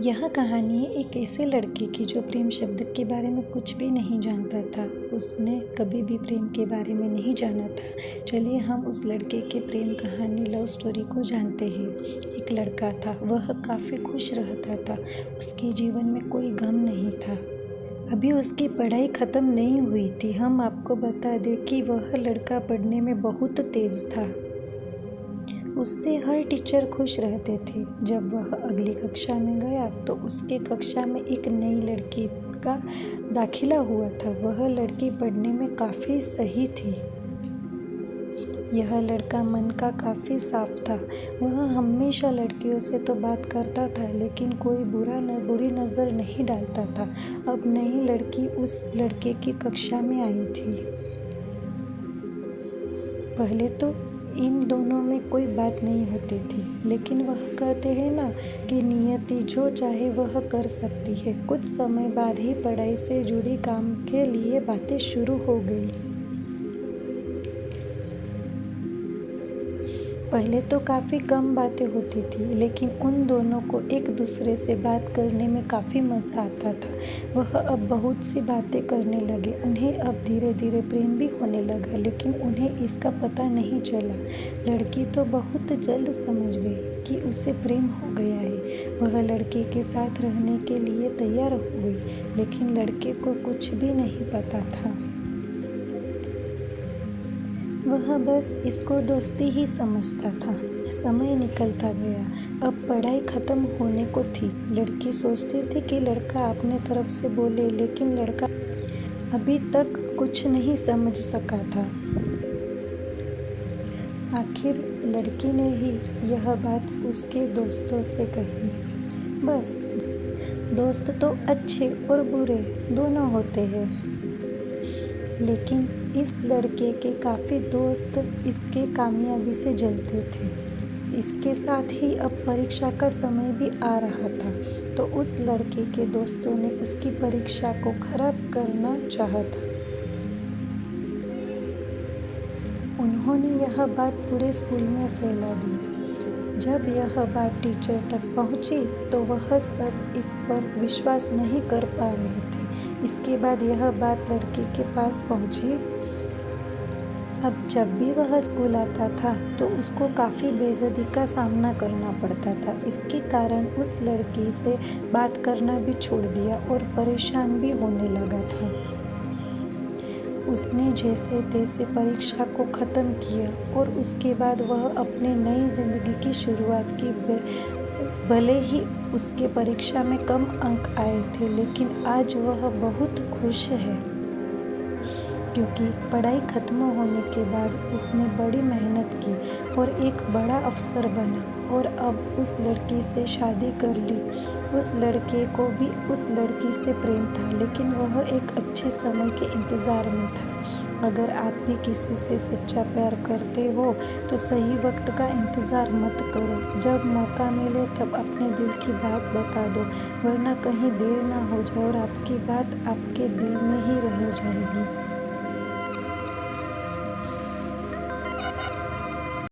यह कहानी है एक ऐसे लड़के की जो प्रेम शब्द के बारे में कुछ भी नहीं जानता था। उसने कभी भी प्रेम के बारे में नहीं जाना था। चलिए हम उस लड़के के प्रेम कहानी लव स्टोरी को जानते हैं। एक लड़का था, वह काफ़ी खुश रहता था। उसके जीवन में कोई गम नहीं था। अभी उसकी पढ़ाई ख़त्म नहीं हुई थी। हम आपको बता दें कि वह लड़का पढ़ने में बहुत तेज़ था। उससे हर टीचर खुश रहते थे। जब वह अगली कक्षा में गया तो उसके कक्षा में एक नई लड़की का दाखिला हुआ था। वह लड़की पढ़ने में काफ़ी सही थी। यह लड़का मन का काफ़ी साफ था। वह हमेशा लड़कियों से तो बात करता था, लेकिन कोई बुरी नज़र नहीं डालता था। अब नई लड़की उस लड़के की कक्षा में आई थी। पहले तो इन दोनों में कोई बात नहीं होती थी, लेकिन वह कहते हैं ना कि नियति जो चाहे वह कर सकती है। कुछ समय बाद ही पढ़ाई से जुड़ी काम के लिए बातें शुरू हो गई। पहले तो काफ़ी कम बातें होती थी, लेकिन उन दोनों को एक दूसरे से बात करने में काफ़ी मज़ा आता था। वह अब बहुत सी बातें करने लगे। उन्हें अब धीरे धीरे प्रेम भी होने लगा, लेकिन उन्हें इसका पता नहीं चला। लड़की तो बहुत जल्द समझ गई कि उसे प्रेम हो गया है। वह लड़के के साथ रहने के लिए तैयार हो गई, लेकिन लड़के को कुछ भी नहीं पता था। वह बस इसको दोस्ती ही समझता था। समय निकलता गया। अब पढ़ाई ख़त्म होने को थी। लड़की सोचती थी कि लड़का अपने तरफ से बोले, लेकिन लड़का अभी तक कुछ नहीं समझ सका था। आखिर लड़की ने ही यह बात उसके दोस्तों से कही। बस दोस्त तो अच्छे और बुरे दोनों होते हैं, लेकिन इस लड़के के काफ़ी दोस्त इसके कामयाबी से जलते थे। इसके साथ ही अब परीक्षा का समय भी आ रहा था, तो उस लड़के के दोस्तों ने उसकी परीक्षा को खराब करना चाहा था। उन्होंने यह बात पूरे स्कूल में फैला दी। जब यह बात टीचर तक पहुंची तो वह सब इस पर विश्वास नहीं कर पा रहे थे। इसके बाद यह बात लड़के के पास पहुंची। अब जब भी वह स्कूल आता था तो उसको काफ़ी बेइज्जती का सामना करना पड़ता था। इसके कारण उस लड़की से बात करना भी छोड़ दिया और परेशान भी होने लगा था। उसने जैसे तैसे परीक्षा को ख़त्म किया और उसके बाद वह अपने नई ज़िंदगी की शुरुआत की। भले ही उसके परीक्षा में कम अंक आए थे, लेकिन आज वह बहुत खुश है, क्योंकि पढ़ाई ख़त्म होने के बाद उसने बड़ी मेहनत की और एक बड़ा अफसर बना और अब उस लड़की से शादी कर ली। उस लड़के को भी उस लड़की से प्रेम था, लेकिन वह एक अच्छे समय के इंतज़ार में था। अगर आप भी किसी से सच्चा प्यार करते हो तो सही वक्त का इंतज़ार मत करो। जब मौका मिले तब अपने दिल की बात बता दो, वरना कहीं देर ना हो जाए और आपकी बात आपके दिल में ही रह जाएगी।